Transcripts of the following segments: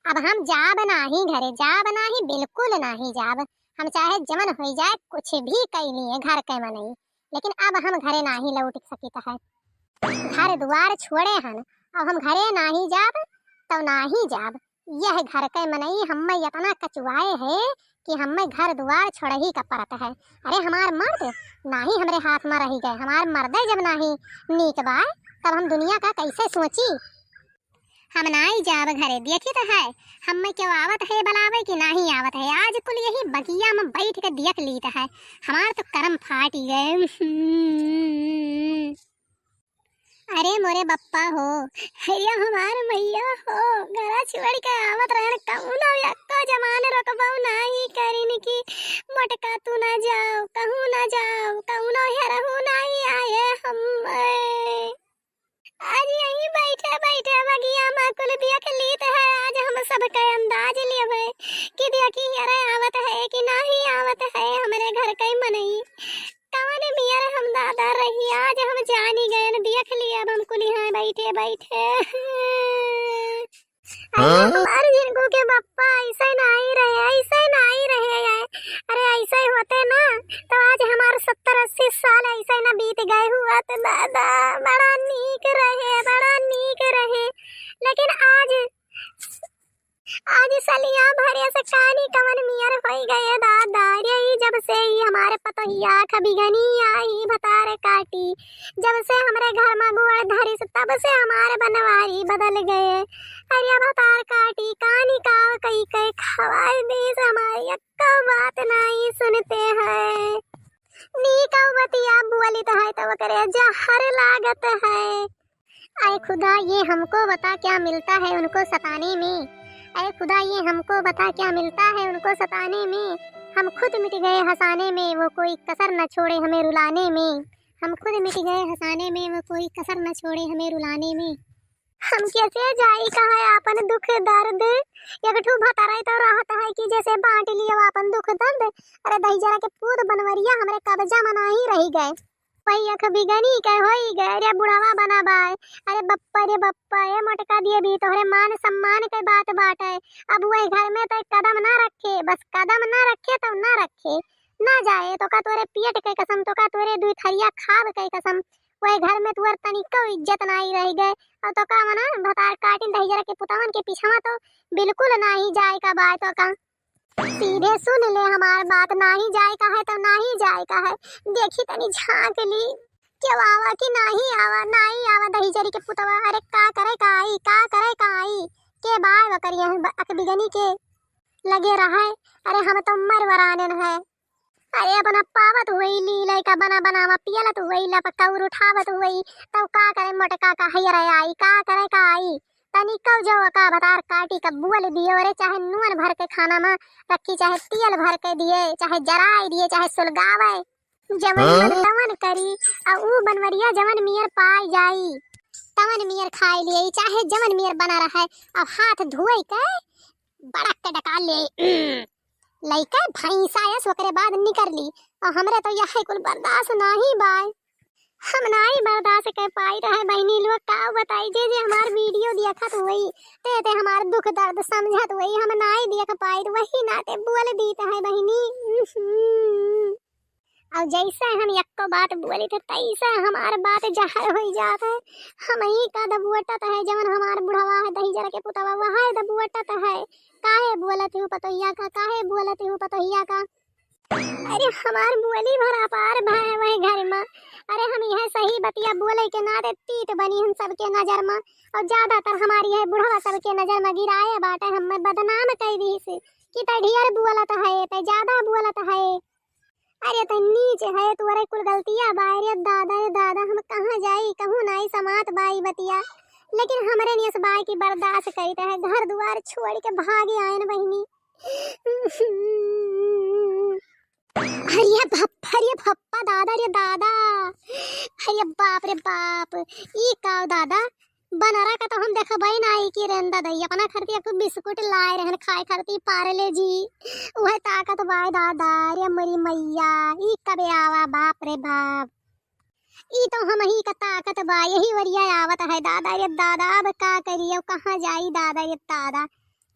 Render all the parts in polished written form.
अब हम जाब नाही घरे, जाब नाही, बिल्कुल नाही जाब। हम चाहे जमन हो जाए, कुछ भी कई लिए घर के मनई, लेकिन अब हम घरे नाही लौट सकित है। घर द्वार छोड़े हन, अब हम घरे नाही जाब तो नाही जाब। यह घर के मनई हमें इतना कचुआए है कि हमें घर द्वार छोड़ ही का परत है। अरे हमार मर्द नाही हमरे हाथ में रही गए, हमार मर्दे जब नाही नीक बा तब हम दुनिया का कैसे सोची। हम नाही जाब घरे, देखी तो है हमें क्यों आवत है बलावे कि नहीं आवत है। आज कुल यही बगिया में बैठ के देख लीत है, हमार तो कर्म फाट गए। अरे मोरे बप्पा हो, हैया हमार मैया हो, घरा छोड़ के आवत रहन कहूँ यक्को जमाने रकबौ नाही करिन की मटका तू ना जाओ, कहूँ ना जाओ, कहूँ ना हेरहू नहीं आए हम। आज यहीं बैठे बैठे बगिया में कुल देख लीत है। आज हम सबका अंदाज लेवे कि देखी अरे आवत है कि नहीं आवत है हमारे घर के मनई। कौन मियार हम दादा रही, आज हम जानी गए न देख लिए। अब हम कुल यहाँ बैठे बैठे हमारे जिनको के बप्पा ऐसे नहीं रहे, ऐसे नहीं रहे। अरे ऐसे होते ना तो आज हमारे 70-80 साल ऐसे न बीत गए हुआ तो दादा बड़ा नीक रहे, बड़ा नीक रहे। लेकिन आज सलिया भरे से कानी कवन मियर हो गए दादा रे। जब से ही हमारे पतोहिया खबिगनी आई भतारे काटी, जब से हमारे घर में गुड़ धरी से तब से हमारे बनवारी बदल गए। अरे भतार काटी कानी काव कई कई खवाए देश हमारी अक्का बात नहीं सुनते हैं। नी कवतिया बोली तो है तो करे जहर लागत है। आए खुदा ये हमको बता क्या मिलता है उनको सताने में। अरे खुदा ये हमको बता क्या मिलता है उनको सताने में। हम खुद मिट गए हंसाने में, वो कोई कसर न छोड़े हमें रुलाने में। हम खुद मिट गए हंसाने में, वो कोई कसर न छोड़े हमें रुलाने में। हम कैसे जाई कहा अपन दुख दर्द, एक ठू भताराई तो राहत है कि जैसे बांट लियो अपन दुख दर्द। अरे दही जरा के पूत बनवरिया हमरे कब्जा में नहीं रही गए, वही अख बिगनी के होई गए। अरे बुढ़ावा बना बाय, अरे बप्पा रे बप्पा ये मटका दिए भी तोहरे मान सम्मान के बात बाटे। अब वही घर में तो कदम ना रखे, बस कदम ना रखे तो ना रखे, ना जाए तो का तोरे पेट के कसम, तो का तोरे दुई थरिया खाब के कसम। वही घर में तुअर तनिको इज्जत नहीं रह गए और तो का मना भतार काटिन दही जरा के पुतवन के पीछा तो बिल्कुल नहीं जाए का बात। तो का सीधे सुन ले हमार बात, नाही जाए का है तो नहीं जाए का है। देखी तनी झांक ली क्यों आवा कि नहीं आवा, नहीं आवा दही जरी के पुतवा। अरे का करे का आई, का करे का आई के बाय बकरिया अकबिगनी के लगे रहा है। अरे हम तो मर वरानन है। अरे अपना पावत हुई लीले का बना बनावा पियलत हुई लपकौर उठावत हुई तब का करे मोटका का हैरा आई, का करे का आई तनिको जो का भतार काटी का बुअल दिए। अरे चाहे नून भर के खाना में रखी, चाहे तेल भर के दिए, चाहे जराई दिए, चाहे सुलगावे, जवन मन तवन करी और ऊ बनवरिया जवन मियर पाई जाई तवन मियर खाई लिए। चाहे जवन मियर बना रहा है अब हाथ धोई के बड़क के डका ले लइका भैंसा है सोकरे बाद निकर ली। और हमरे तो यह कुल बर्दाश्त नहीं बाय, हम नहीं बर्दाश्त कर पाई रहे। बहनी लोग का बताई जे हमार वीडियो देखत हुई ते हमार दुख दर्द समझत हुई, हम नहीं देख पाई वही नाते बोल दीत है बहनी। और जैसे हम यक्को बात बोली थे तैसे हमार बात जहर हो जात है। हम ही का दबुअटत है जवन हमार बुढ़वा है दही जरा के पुतवा वह दबुअटत है। काहे बोलत हूँ पतोहिया का, काहे बोलत हूँ पतोहिया का। अरे हमार बोली भरा पार भाई वही घर में। अरे हम यह सही बतिया बोले के नाते तीत बनी हम सबके नजर में, और ज्यादातर हमारी यह बुढ़वा सबके नजर में गिराए बाटे हमें बदनाम कर दी कि तढ़ियर बोलत है ते ज्यादा बोलत है। अरे तो नीच है तुअरे कुल गलतियां बाय रे दादा रे दादा। हम कहाँ जाई कहूँ नहीं समात बाई बतिया, लेकिन हमरे नियस बाई की बर्दाश्त करते है। घर द्वार छोड़ के भागे आए न बहनी। अरे भप्पा दादा रे दादा, अरे बाप रे बाप ई का दादा बनरा का तो हम देखबै नहीं कि रेंदा दई अपना खरती खूब बिस्कुट लाए रहन खाए खरती पार्ले जी वह ताकत बाय दादा रे मरी मैया। ई कबे आवा बाप रे बाप, ई तो हम ही का ताकत बा यही वरिया आवत है दादा रे दादा। अब का करिए कहाँ जाई दादा रे दादा।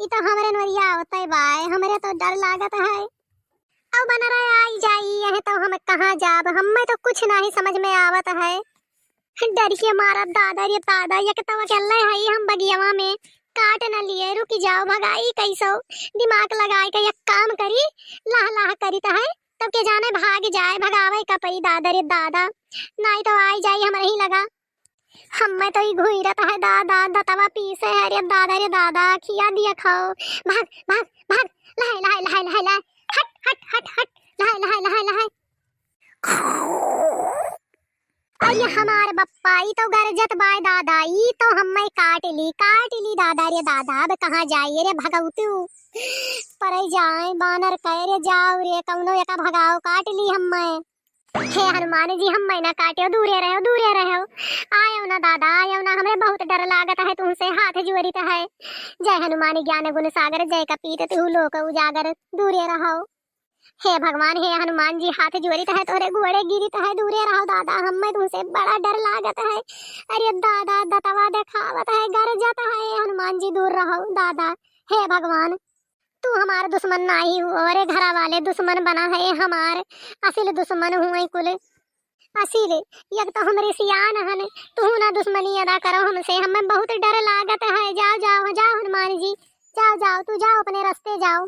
ये तो हमरे नरिया होते बाय, हमरे तो डर लागत है। अब बना रहा आई जाई है तो हम कहाँ जाब, हमें तो कुछ नहीं समझ में आवत है। डर के मारा दादा रे दादा, ये तो अकेले है हम बगियावा में, काट न लिए, रुक जाओ भगाई कैसो, दिमाग लगाए के एक काम करी, लाह लाह करी तो है तब के जाने भाग जाए, भगावे का पई दादा रे दादा, नहीं तो आई जाई हमारे ही लगा। हमें तो ही घुईरत है दादा, दतवा पीसे है रे दादा, खिया दिया खाओ, भाग भाग भाग, लहाय लहाय लहाय लहाय लहाय, हट हट हट हट, लहाय लहाय लहाय लहाय। अरे हमार बप्पा ई तो गरजत बाय दादा, ई तो हमें काट ली दादा रे दादा, अब कहाँ जाइए रे भगवतू, पर जाए बानर कह रे जाओ रे कौनो एका भगाओ, काट ली हमें। हे हनुमान जी हम ना काटे, दूरे रहो, आयो ना दादा आयो ना, हमें बहुत डर लागत है तुमसे, हाथ जोड़ित है। जय हनुमान ज्ञान गुण सागर, जय कपीत तिहु लोक उजागर, दूरे रहो। हे भगवान, हे हनुमान जी हाथ जोड़ित है, तोरे घोड़े गिरित है, दूरे रहो दादा, हमें तुमसे बड़ा डर लागत है। अरे दादा दतवा देखावत है, गरजत है, हनुमान जी दूर रहो दादा। हे भगवान तू हमारा दुश्मन नहीं हो, अरे घरा वाले दुश्मन बना है हमार, असिल दुश्मन हुए कुल असिल, यक तो हमरे सियान हन, तू ना दुश्मनी अदा करो हमसे, हमें बहुत डर लागत है। जाओ जाओ जाओ हनुमान जी, जाओ जाओ, तू जाओ अपने रास्ते जाओ।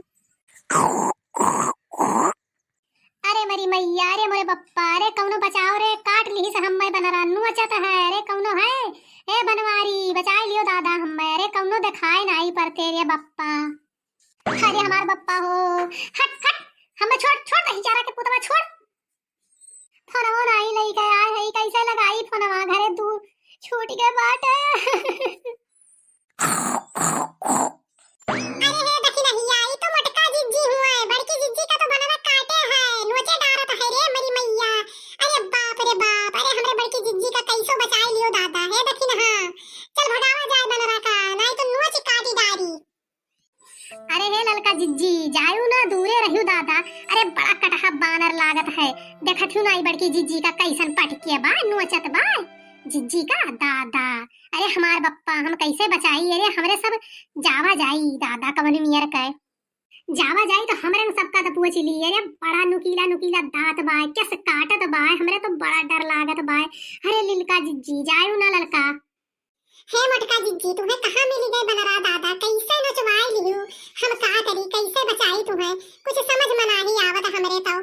अरे मरी मैया, अरे मोरे बप्पा, अरे कौनो बचाओ रे, काट ली से हमें बनरा नुचत है, अरे कौनो है, ए बनवारी बचाई लियो दादा हमें, अरे कौनो दिखाई नहीं पड़ते रे बप्पा। अरे हमार बप्पा हो, हट हट, हमें छोड़ छोड़, नहीं जा रहा के पुतवा छोड़, फोनवा नहीं लई के आए है, कैसे लगाई फोनवा, घरे दूर छूट के बाट। अरे हे देखी नहीं आई तो मोटका जिज्जी हुआ है, बड़की जिज्जी का तो बनवा काटे है, नोचे डारत है रे मरी मैया। अरे बाप रे बाप, अरे हमरे बड़की जिज्जी का कैसो बचाई लियो दादा, हे देखी ना, चल भगावा जाए बनवा का, नहीं तो नोच काटी डारी। अरे हे ललका जिज्जी जायू ना, दूरे रहियो दादा, अरे बड़ा कटहा बानर लागत है, देखत हूं ना बड़की जिज्जी का कैसन पटकिया बा, नोचत बा जिज्जी का दादा। अरे हमार बप्पा हम कैसे बचाई, अरे हमरे सब जावा जाई दादा, कवन मियर के जावा जाई तो हमरे सबका तो पूछ ली, अरे बड़ा नुकीला नुकीला दांत बाय, कैसे काटत बाय, हमरे तो बड़ा डर लागत बाय। अरे ललका जिज्जी जायू ना ललका। हे मोटका जिज्जी तुम्हें कहाँ मिली गई बनरा दादा, कैसे नचवाई लियो, हम का करी, कैसे बचाई तुम्हें, कुछ समझ में नहीं आवत हमरे तो।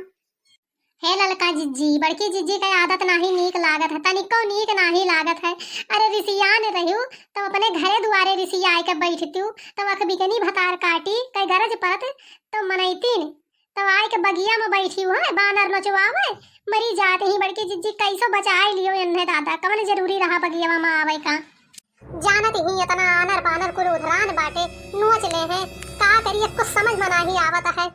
हे ललका जिज्जी, बड़की जिज्जी का आदत नहीं नीक लागत है, तनिको नीक नहीं लागत है। अरे रिसियान रहियो तो अपने घरे दुआरे रिसिया आके बैठती, तो अख बिकनी भतार काटी कई गरज पड़त तो मनैतीन, तो आए के बगिया में बैठी है, बानर नचवावे, मरी जाते ही बड़की जिज्जी कैसो बचाई लियो इन्हें दादा, कवन जरूरी रहा बगिया में आवे का, जानत ही इतना आनर बानर कुल उधरान बाटे, नोच ले हैं, का करिए कुछ समझ में नहीं आवत है।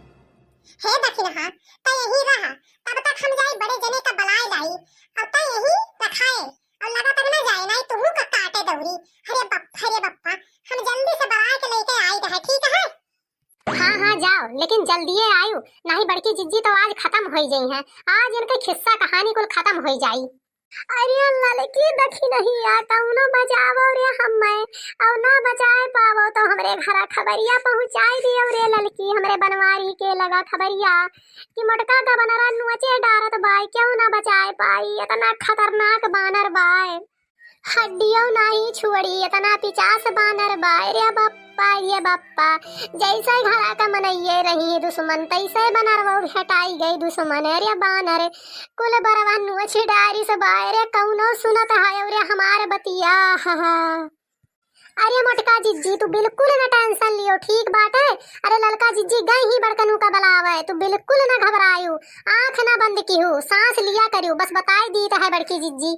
हे दखिनहा त यही रहा, तब तक हम जाई बड़े जने का बलाई लाई, अब त यही रखाए और लगा तक ना जाए, नहीं तू का काटे दौरी। अरे बप्पा हम जल्दी से बलाई के लेके आई रहे, ठीक है? हाँ हाँ जाओ, लेकिन जल्दी आयु, नहीं बड़की जिज्जी तो आज खत्म हो गई है, आज इनके खिस्सा कहानी कुल खत्म हो जाई। अरे ललकी देखी नहीं आ, कौनो बचावो रे हमें, और ना बचाए पावो तो हमरे घरा खबरिया पहुंचाई दियो रे ललकी, हमरे बनवारी के लगा खबरिया कि मोटका का बनरा नोचे डारत बाय, क्यों ना बचाए पाई, इतना खतरनाक बानर बाय, हड्डियों नहीं छोड़ी, इतना पिचास बानर बाय रे बप्पा, ये बप्पा जैसे घरा का मनइये रही दुश्मन, तैसे बनर वो हटाई गई दुश्मन, रे बानर कुल बरवा नोच डारी से बाय रे, कौनो सुनत है रे हमार बतिया। अरे मोटका जिज्जी तू बिल्कुल न टेंशन लियो, ठीक बात है। अरे ललका जिज्जी गई ही बड़कनू का बलावे, तू बिल्कुल न घबरायू, आँख न बंद की हूँ, सांस लिया करियो, बस बताई दी है बड़की जिज्जी।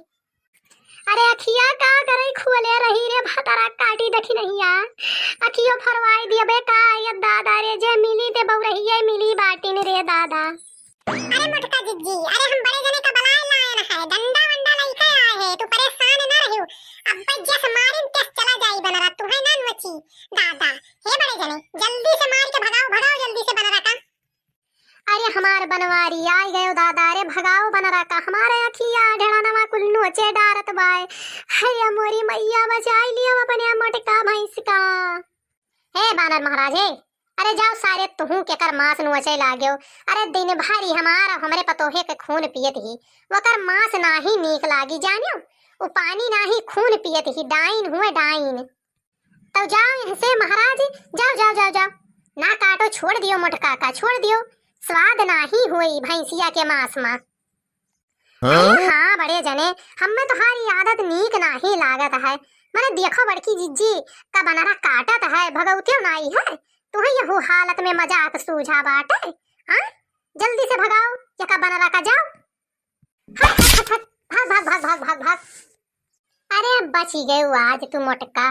अरे अखिया का करे खुले रही रे भतरा काटी देखी नहीं आ, अखियो फरवाई दिया बे का, ये दादा रे जे मिली ते बहुरही ये मिली बाटिन रे दादा। अरे मोटका जिज्जी, अरे हम बड़े जने का बलाई लाए न है, डंडा वंडा लेके आए है, तू परेशान ना रहियो, अब जस मारिन तस चला जाई बनरा, तू है ना नवची दादा। हे बड़े जने जल्दी से मार के भगाओ भगाओ जल्दी से बनरा का। अरे हमार बनवारी आई गयो दादा, रे भगाओ बनरा का, हमारे अखिया ढेड़ानवा कुल नोचे डारत बाय, हया मोरी मैया बचाई लियो अपने मोटका भैंस का। हे बानर महाराज हे, अरे जाओ सारे तुहू के कर मांस नुचे लाग्यो। अरे दिन भारी हमारा हमरे पतोहे के खून पियत ही, वकर मांस नाही नीक लागी जानियो। वो पानी नाही खून पियत ही, डाइन हुए डाइन। तो जाओ यहाँ से महाराज, जाओ जाओ जाओ जाओ, ना काटो, छोड़ दियो मोटका का, छोड़ दियो। स्वाद नाही हुई भैंसिया के मांस में। हाँ बड़े जने, हमें तुम्हारी आदत नीक नाही लागत है। मैंने देखो बड़की जिज्जी का बनारा काटत है, भगवतियों नाई है। तुम्हें यह हालत में मजाक सूझा बाटे। हाँ जल्दी से भगाओ यका बनारा का, जाओ। हट हट हट, भाग भाग भाग भाग भाग भाग। अरे बच गए आज तू मोटका।